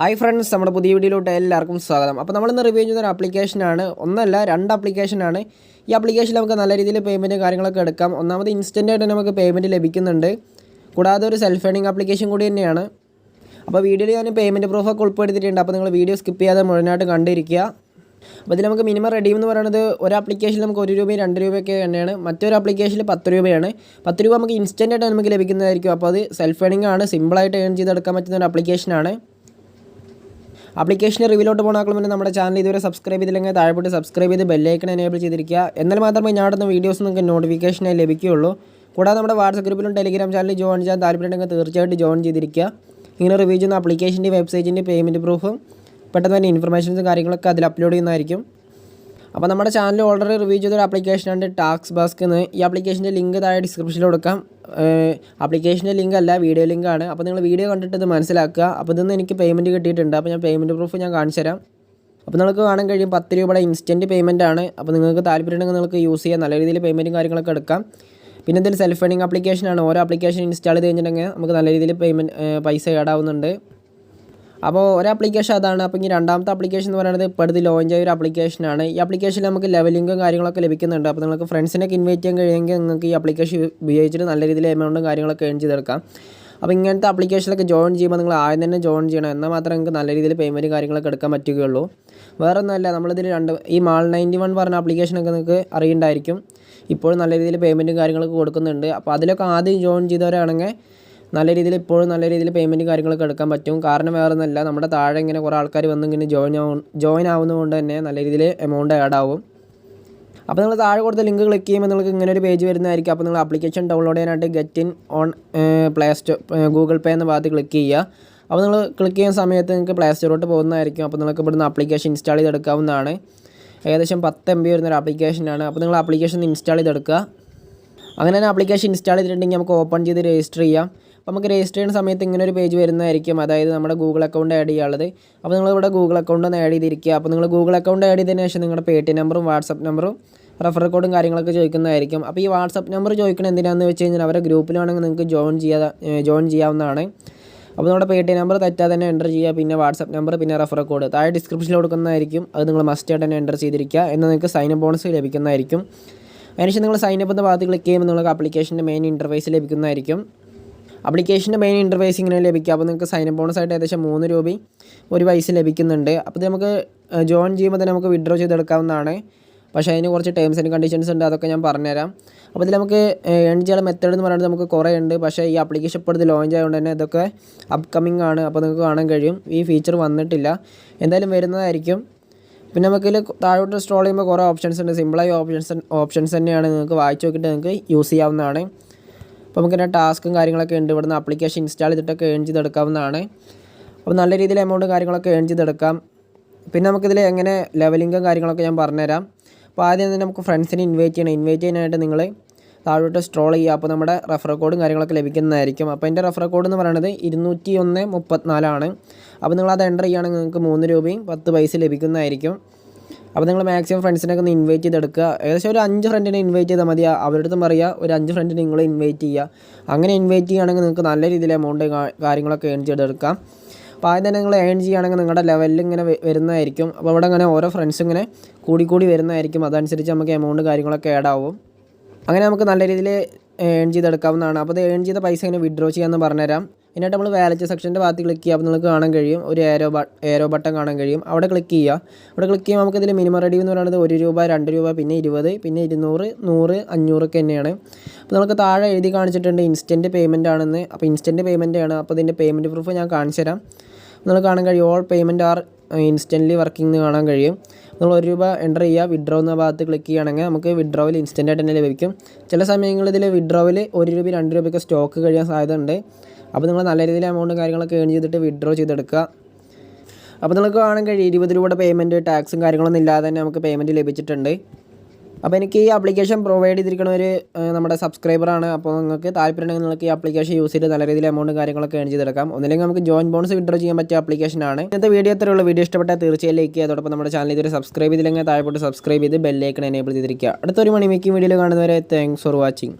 Hi friends, നമ്മുടെ പുതിയ വീഡിയോയിലോട്ട് എല്ലാവർക്കും സ്വാഗതം. അപ്പോൾ നമ്മളിന്ന് റിവ്യൂ ചെയ്യുന്ന ഒരു ആപ്ലിക്കേഷനാണ്. ഒന്നല്ല, രണ്ട് ആപ്ലിക്കേഷനാണ്. ഈ ആപ്ലിക്കേഷനിൽ നമുക്ക് നല്ല രീതിയിൽ പേയ്മെൻറ്റ് കാര്യങ്ങളൊക്കെ എടുക്കാം. ഒന്നാമത് ഇൻസ്റ്റൻ്റായിട്ട് നമുക്ക് പേയ്മെൻറ്റ് ലഭിക്കുന്നുണ്ട്. കൂടാതെ ഒരു സെൽഫ് ഏണിംഗ് ആപ്ലിക്കേഷൻ കൂടി തന്നെയാണ്. അപ്പോൾ വീഡിയോയിൽ ഞാൻ പേയ്മെൻറ്റ് പ്രൂഫൊക്കെ ഉൾപ്പെടുത്തിയിട്ടുണ്ട്. അപ്പോൾ നിങ്ങൾ വീഡിയോ സ്കിപ്പ് ചെയ്യാതെ മുഴുവനായിട്ട് കണ്ടിരിക്കുക. അപ്പോൾ ഇതിൽ നമുക്ക് മിനിമം റെഡീം എന്ന് പറയുന്നത് ഒരു ആപ്ലിക്കേഷനിൽ നമുക്ക് 1 രൂപയും 2 രൂപയൊക്കെ തന്നെയാണ്. മറ്റൊരു ആപ്ലിക്കേഷനിൽ 10 രൂപയാണ്. 10 രൂപ നമുക്ക് ഇൻസ്റ്റൻ്റായിട്ട് നമുക്ക് ലഭിക്കുന്നതായിരിക്കും. അപ്പോൾ അത് സെൽഫ് ഏണിംഗ് ആണ്, സിമ്പിളായിട്ട് ഏൺ ചെയ്തെടുക്കാൻ പറ്റുന്ന ഒരു ആപ്ലിക്കേഷനാണ്. ആപ്ലിക്കേഷൻ റിവ്യൂലോട്ട് പോകുന്ന മുന്നേ നമ്മുടെ ചാനൽ ഇതുവരെ സബ്സ്ക്രൈബ് ചെയ്തില്ലെങ്കിൽ താഴെപ്പോട്ട് സബ്സ്ക്രൈബ് ചെയ്ത് ബെല്ലൈക്കൺ എനേബിൾ ചെയ്തിരിക്കുക. എന്നാൽ മാത്രമേ ഞാൻ ഇടുന്ന വീഡിയോസ് നിങ്ങൾക്ക് നോട്ടിഫിക്കേഷനായി ലഭിക്കുകയുള്ളൂ. കൂടാതെ നമ്മുടെ വാട്സപ്പ് ഗ്രൂപ്പിലും ടെലിഗ്രാം ചാനലിൽ ജോയിൻ ചെയ്യാൻ താല്പര്യമുണ്ടെങ്കിൽ തീർച്ചയായിട്ടും ജോയിൻ ചെയ്തിരിക്കുക. ഇങ്ങനെ റിവ്യൂ ചെയ്യുന്ന ആപ്ലിക്കേഷൻ്റെ വെബ്സൈറ്റിൻ്റെ പേയ്മെൻറ്റ് പ്രൂഫും പെട്ടെന്ന് തന്നെ ഇൻഫർമേഷൻസും കാര്യങ്ങളൊക്കെ അതിൽ അപ്ലോഡ് ചെയ്യുന്നതായിരിക്കും. അപ്പോൾ നമ്മുടെ ചാനൽ ഓൾറെഡി റിവ്യൂ ചെയ്തൊരു ആപ്ലിക്കേഷനാണ് ടാസ്ക്ബസ്ക് എന്ന്. ഈ ആപ്ലിക്കേഷൻ്റെ ലിങ്ക് താഴെ ഡിസ്ക്രിപ്ഷനിൽ കൊടുക്കാം. ആപ്ലിക്കേഷൻ്റെ ലിങ്ക് അല്ല, വീഡിയോ ലിങ്കാണ്. അപ്പോൾ നിങ്ങൾ വീഡിയോ കണ്ടിട്ട് ഇത് മനസ്സിലാക്കുക. അപ്പോൾ ഇതൊന്നും എനിക്ക് പേയ്മെൻറ്റ് കിട്ടിയിട്ടുണ്ട്. അപ്പോൾ ഞാൻ പേയ്മെൻറ്റ് പ്രൂഫ് ഞാൻ കാണിച്ചു തരാം. അപ്പോൾ നിങ്ങൾക്ക് കാണാൻ കഴിയും 10 രൂപയുടെ ഇൻസ്റ്റൻറ്റ് പേയ്മെൻറ്റ് ആണ്. അപ്പോൾ നിങ്ങൾക്ക് താല്പര്യമുണ്ടെങ്കിൽ നിങ്ങൾക്ക് യൂസ് ചെയ്യാം, നല്ല രീതിയിൽ പേയ്മെൻറ്റും കാര്യങ്ങളൊക്കെ എടുക്കാം. പിന്നെ ഇതിൽ സെൽഫ് ഏണിംഗ് ആപ്ലിക്കേഷനാണ്. ഓരോ ആപ്ലിക്കേഷൻ ഇൻസ്റ്റാൾ ചെയ്ത് കഴിഞ്ഞിട്ടുണ്ടെങ്കിൽ നമുക്ക് നല്ല രീതിയിൽ പൈസ ഏടാവുന്നുണ്ട്. അപ്പോൾ ഒരു ആപ്ലിക്കേഷൻ അതാണ്. അപ്പോൾ ഇനി രണ്ടാമത്തെ ആപ്ലിക്കേഷൻ എന്ന് പറയുന്നത് ഇപ്പോൾ അടുത്ത് ലോഞ്ച് ആയ ഒരു ആപ്ലിക്കേഷനാണ്. ഈ ആപ്ലിക്കേഷനിൽ നമുക്ക് ലെവലിംഗും കാര്യങ്ങളൊക്കെ ലഭിക്കുന്നുണ്ട്. അപ്പോൾ നിങ്ങൾക്ക് ഫ്രണ്ട്സിനൊക്കെ ഇൻവൈറ്റ് ചെയ്യാൻ കഴിയുമെങ്കിൽ നിങ്ങൾക്ക് ഈ ആപ്ലിക്കേഷൻ ഉപയോഗിച്ചിട്ട് നല്ല രീതിയിൽ എമൗണ്ടും കാര്യങ്ങളൊക്കെ ഏൺ ചെയ്തെടുക്കാം. അപ്പോൾ ഇങ്ങനത്തെ ആപ്ലിക്കേഷനിലൊക്കെ ജോയിൻ ചെയ്യുമ്പോൾ നിങ്ങൾ ആദ്യം തന്നെ ജോയിൻ ചെയ്യണം. എന്നാൽ മാത്രമേ നിങ്ങൾക്ക് നല്ല രീതിയിൽ പേയ്മെൻറ്റ് കാര്യങ്ങളൊക്കെ എടുക്കാൻ പറ്റുകയുള്ളൂ. വേറെ ഒന്നുമല്ല, നമ്മളിതിൽ ഈ മാൾ 91 പറഞ്ഞ ആപ്ലിക്കേഷനൊക്കെ നിങ്ങൾക്ക് അറിയുണ്ടായിരിക്കും. ഇപ്പോഴും നല്ല രീതിയിൽ പേയ്മെൻറ്റും കാര്യങ്ങളൊക്കെ കൊടുക്കുന്നുണ്ട്. അപ്പോൾ അതിലൊക്കെ ആദ്യം ജോയിൻ ചെയ്തവരാണെങ്കിൽ നല്ല രീതിയിൽ ഇപ്പോഴും നല്ല രീതിയിൽ പേയ്മെൻറ്റ് കാര്യങ്ങളൊക്കെ എടുക്കാൻ പറ്റും. കാരണം വേറെ ഒന്നുമല്ല, നമ്മുടെ താഴെ ഇങ്ങനെ കുറേ ആൾക്കാർ വന്ന് ഇങ്ങനെ ജോയിൻ ആവുന്നതുകൊണ്ട് തന്നെ നല്ല രീതിയിൽ എമൗണ്ട് ആഡ് ആവും. അപ്പോൾ നിങ്ങൾ താഴെ കൊടുത്ത ലിങ്ക് ക്ലിക്ക് ചെയ്യുമ്പോൾ നിങ്ങൾക്ക് ഇങ്ങനെ ഒരു പേജ് വരുന്നതായിരിക്കും. അപ്പോൾ നിങ്ങൾ ആപ്ലിക്കേഷൻ ഡൗൺലോഡ് ചെയ്യാനായിട്ട് get in on play store Google pay എന്ന ഭാഗത്ത് ക്ലിക്ക് ചെയ്യുക. അപ്പോൾ നിങ്ങൾ ക്ലിക്ക് ചെയ്യുന്ന സമയത്ത് നിങ്ങൾക്ക് പ്ലേ സ്റ്റോറിലോട്ട് പോകുന്നതായിരിക്കും. അപ്പോൾ നിങ്ങൾക്ക് ഇവിടുന്ന് ആപ്ലിക്കേഷൻ ഇൻസ്റ്റാൾ ചെയ്തെടുക്കാവുന്നതാണ്. ഏകദേശം 10 MB വരുന്നൊരു ആപ്ലിക്കേഷനാണ്. അപ്പോൾ നിങ്ങൾ ആപ്ലിക്കേഷൻ ഇൻസ്റ്റാൾ ചെയ്തെടുക്കുക. അങ്ങനെ തന്നെ ആപ്ലിക്കേഷൻ ഇൻസ്റ്റാൾ ചെയ്തിട്ടുണ്ടെങ്കിൽ നമുക്ക് ഓപ്പൺ ചെയ്ത് രജിസ്റ്റർ ചെയ്യാം. അപ്പോൾ നമുക്ക് രജിസ്റ്റർ ചെയ്യുന്ന സമയത്ത് ഇങ്ങനെ ഒരു പേജ് വരുന്നതായിരിക്കും. അതായത് നമ്മുടെ ഗൂഗിൾ അക്കൗണ്ട് ആഡ് ചെയ്യാനുള്ളത്. അപ്പോൾ നിങ്ങളിവിടെ ഗൂഗിൾ അക്കൗണ്ട് ഒന്ന് ആഡ് ചെയ്തിരിക്കുക. അപ്പോൾ നിങ്ങൾ ഗൂഗിൾ അക്കൗണ്ട് ആഡ് ചെയ്തതിന് ശേഷം നിങ്ങളുടെ Paytm നമ്പറും വാട്സപ്പ് നമ്പറും റെഫർ കോഡും കാര്യങ്ങളൊക്കെ ചോദിക്കുന്നതായിരിക്കും. അപ്പോൾ ഈ വാട്സപ്പ് നമ്പർ ചോദിക്കുന്നത് എന്തിനാണെന്ന് വെച്ച് കഴിഞ്ഞാൽ അവരുടെ ഗ്രൂപ്പിലാണെങ്കിൽ നിങ്ങൾക്ക് ജോയിൻ ചെയ്യാവുന്നതാണ്. അപ്പോൾ നമ്മുടെ Paytm നമ്പർ തെറ്റാതെ തന്നെ എൻ്റർ ചെയ്യുക. പിന്നെ വാട്സപ്പ് നമ്പർ, പിന്നെ റെഫർ കോഡ് താഴെ ഡിസ്ക്രിപ്ഷനിൽ കൊടുക്കുന്നതായിരിക്കും. അത് നിങ്ങൾ മസ്റ്റായിട്ട് തന്നെ എൻ്റർ ചെയ്തിരിക്കുക. എന്നാൽ നിങ്ങൾക്ക് സൈൻ അപ്പ് ബോണസ് ലഭിക്കുന്നതായിരിക്കും. അതിനുശേഷം നിങ്ങൾ സൈൻ അപ്പ് എന്ന ഭാഗത്ത് ക്ലിക്ക് ചെയ്യുമ്പോൾ നിങ്ങൾക്ക് ആപ്ലിക്കേഷൻ്റെ മെയിൻ ഇൻ്റർഫേസ് ലഭിക്കുന്നതായിരിക്കും. ആപ്ലിക്കേഷൻ്റെ മെയിൻ ഇൻ്റർഫേസ് ഇങ്ങനെ ലഭിക്കുക. അപ്പോൾ നിങ്ങൾക്ക് സൈൻ അപ്പ് ബോണസ് ആയിട്ട് ഏകദേശം 3 രൂപയും 1 പൈസ ലഭിക്കുന്നുണ്ട്. അപ്പോൾ ഇത് നമുക്ക് ജോയിൻ ചെയ്യുമ്പോൾ തന്നെ നമുക്ക് വിഡ്രോ ചെയ്തെടുക്കാവുന്നതാണ്. പക്ഷേ അതിന് കുറച്ച് ടേംസ് ആൻഡ് കണ്ടീഷൻസ് ഉണ്ട്, അതൊക്കെ ഞാൻ പറഞ്ഞുതരാം. അപ്പോൾ ഇതിൽ നമുക്ക് ഏൺ ചെയ്യാനുള്ള മെത്തേഡ് എന്ന് പറയുന്നത് നമുക്ക് കുറേ ഉണ്ട്. പക്ഷേ ഈ ആപ്ലിക്കേഷൻ ഇപ്പോൾ ഇത് ലോഞ്ച് ആയതുകൊണ്ട് തന്നെ ഇതൊക്കെ അപ്കമിങ് ആണ്. അപ്പോൾ നിങ്ങൾക്ക് കാണാൻ കഴിയും ഈ ഫീച്ചർ വന്നിട്ടില്ല, എന്തായാലും വരുന്നതായിരിക്കും. പിന്നെ നമുക്കിതിൽ താഴോട്ട് സ്ക്രോൾ ചെയ്യുമ്പോൾ കുറേ ഓപ്ഷൻസ് ഉണ്ട്. സിമ്പിളായ ഓപ്ഷൻസ് തന്നെയാണ്. നിങ്ങൾക്ക് വായിച്ച് നോക്കിയിട്ട് നിങ്ങൾക്ക് യൂസ് ചെയ്യാവുന്നതാണ്. അപ്പോൾ നമുക്ക് തന്നെ ടാസ്ക്കും കാര്യങ്ങളൊക്കെ ഉണ്ട്. ഇവിടുന്ന് ആപ്ലിക്കേഷൻ ഇൻസ്റ്റാൾ ചെയ്തിട്ടൊക്കെ ഏൺ ചെയ്തെടുക്കാവുന്നതാണ്. അപ്പോൾ നല്ല രീതിയിൽ എമൗണ്ട് കാര്യങ്ങളൊക്കെ ഏൺ ചെയ്തെടുക്കാം. പിന്നെ നമുക്കിതിൽ എങ്ങനെ ലെവലിംഗും കാര്യങ്ങളൊക്കെ ഞാൻ പറഞ്ഞുതരാം. അപ്പോൾ ആദ്യം തന്നെ നമുക്ക് ഫ്രണ്ട്സിനെ ഇൻവൈറ്റ് ചെയ്യാനായിട്ട് നിങ്ങൾ താഴോട്ട് സ്ക്രോൾ ചെയ്യുക. അപ്പോൾ നമ്മുടെ റെഫർ കോഡും കാര്യങ്ങളൊക്കെ ലഭിക്കുന്നതായിരിക്കും. അപ്പോൾ എൻ്റെ റെഫർ കോഡ് എന്ന് പറയുന്നത് 20134 ആണ്. അപ്പോൾ നിങ്ങളത് എൻ്റർ ചെയ്യുകയാണെങ്കിൽ നിങ്ങൾക്ക് 3 രൂപയും 10 പൈസ ലഭിക്കുന്നതായിരിക്കും. അപ്പോൾ നിങ്ങൾ മാക്സിമം ഫ്രണ്ട്സിനൊക്കെ ഒന്ന് ഇൻവൈറ്റ് ചെയ്തെടുക്കുക. ഏകദേശം ഒരു 5 ഫ്രണ്ടിനെ ഇൻവൈറ്റ് ചെയ്താൽ മതി. അവരുടെ അടുത്തും പറയുക ഒരു 5 ഫ്രണ്ടിനെ നിങ്ങൾ ഇൻവൈറ്റ് ചെയ്യുക. അങ്ങനെ ഇൻവൈറ്റ് ചെയ്യുകയാണെങ്കിൽ നിങ്ങൾക്ക് നല്ല രീതിയിൽ എമൗണ്ട് കാര്യങ്ങളൊക്കെ ഏൺ ചെയ്തെടുക്കാം. അപ്പോൾ ആദ്യം തന്നെ നിങ്ങൾ ഏൺ ചെയ്യുകയാണെങ്കിൽ നിങ്ങളുടെ ലെവലിൽ ഇങ്ങനെ വരുന്നതായിരിക്കും. അപ്പോൾ അവിടെ ഇങ്ങനെ ഓരോ ഫ്രണ്ട്സ് ഇങ്ങനെ കൂടി വരുന്നതായിരിക്കും. അതനുസരിച്ച് നമുക്ക് എമൗണ്ട് കാര്യങ്ങളൊക്കെ ആഡ് ആവും. അങ്ങനെ നമുക്ക് നല്ല രീതിയിൽ ഏൺ ചെയ്തെടുക്കാവുന്നതാണ്. അപ്പോൾ അത് ഏൺ ചെയ്ത പൈസ ഇങ്ങനെ വിഡ്രോ ചെയ്യാമെന്ന് പറഞ്ഞുതരാം. എന്നിട്ട് നമ്മൾ വാലറ്റ് സെക്ഷൻ്റെ ഭാഗത്ത് ക്ലിക്ക് ചെയ്യുക. അപ്പോൾ നിങ്ങൾക്ക് കാണാൻ കഴിയും ഒരു ഏരോ ബട്ടൺ കാണാൻ കഴിയും. അവിടെ ക്ലിക്ക് ചെയ്യുക. അവിടെ ക്ലിക്ക് ചെയ്യുമ്പോൾ നമുക്കിതിൽ മിനിമം റെഡീം എന്ന് പറയുന്നത് 1 രൂപ, 2 രൂപ, പിന്നെ 20, പിന്നെ 200, 100, 500 ഒക്കെ തന്നെയാണ്. അപ്പോൾ നമുക്ക് താഴെ എഴുതി കാണിച്ചിട്ടുണ്ട് ഇൻസ്റ്റൻറ്റ് പേയ്മെൻറ്റ് ആണെന്ന്. അപ്പോൾ ഇൻസ്റ്റൻറ്റ് പേയ്മെൻറ്റ് ആണ്. അപ്പോൾ ഇതിൻ്റെ പേയ്മെൻറ്റ് പ്രൂഫ് ഞാൻ കാണിച്ചു തരാം. നിങ്ങൾക്ക് കാണാൻ കഴിയും all payment are instantly working എന്ന് കാണാൻ കഴിയും. നിങ്ങൾ 1 രൂപ എൻ്റർ ചെയ്യുക. വിഡ്രോ എന്ന ഭാഗത്ത് ക്ലിക്ക് ചെയ്യുകയാണെങ്കിൽ നമുക്ക് വിഡ്രോവിൽ ഇൻസ്റ്റൻ്റായിട്ട് തന്നെ ലഭിക്കും. ചില സമയങ്ങളിൽ ഇതിൽ വിഡ്രോവിൽ 1 രൂപ 2 രൂപയൊക്കെ സ്റ്റോക്ക് കഴിയാൻ സാധ്യത ഉണ്ട്. അപ്പോൾ നിങ്ങൾ നല്ല രീതിയിൽ എമൗണ്ട് കാര്യങ്ങളൊക്കെ ഏൺ ചെയ്തിട്ട് വിഡ്രോ ചെയ്തെടുക്കുക. അപ്പോൾ നിങ്ങൾക്ക് കാണാൻ കഴിയും 20 രൂപയുടെ പേയ്മെൻറ്റ് ടാക്സും കാര്യങ്ങളൊന്നും ഇല്ലാതെ തന്നെ നമുക്ക് പേയ്മെൻറ്റ് ലഭിച്ചിട്ടുണ്ട്. അപ്പോൾ എനിക്ക് ഈ ആപ്ലിക്കേഷൻ പ്രൊവൈഡ് ചെയ്തിരിക്കുന്ന ഒരു നമ്മുടെ സബ്സ്ക്രൈബറാണ്. അപ്പോൾ നിങ്ങൾക്ക് താല്പര്യമുണ്ടെങ്കിൽ നിങ്ങൾക്ക് ഈ ആപ്ലിക്കേഷൻ യൂസ് ചെയ്ത് നല്ല രീതിയിൽ എമൗണ്ട് കാര്യങ്ങളൊക്കെ ഏൺ ചെയ്തെടുക്കാം. ഒന്നില്ലെങ്കിൽ നമുക്ക് ജോയിൻ ബോണസ് വിഡ്രോ ചെയ്യാൻ പറ്റിയ ആപ്ലിക്കേഷനാണ്. ഇന്നത്തെ വീഡിയോ അത്രയുള്ള വീഡിയോ ഇഷ്ടപ്പെട്ടാൽ തീർച്ചയായും ലൈക്ക് ചെയ്യുക. അതോടൊപ്പം നമ്മുടെ ചാനൽ ഇതുവരെ സബ്സ്ക്രൈബ് ചെയ്തില്ലെങ്കിൽ താഴെപ്പോട്ട് സബ്സ്ക്രൈബ് ചെയ്ത് ബെല്ലൈക്കൺ എനേബിൾ ചെയ്തിരിക്കുക. അടുത്തൊരു മണി മേക്കിംഗ് വീഡിയോയിൽ കാണുന്നവരെ താങ്ക്സ് ഫോർ വാച്ചിങ്.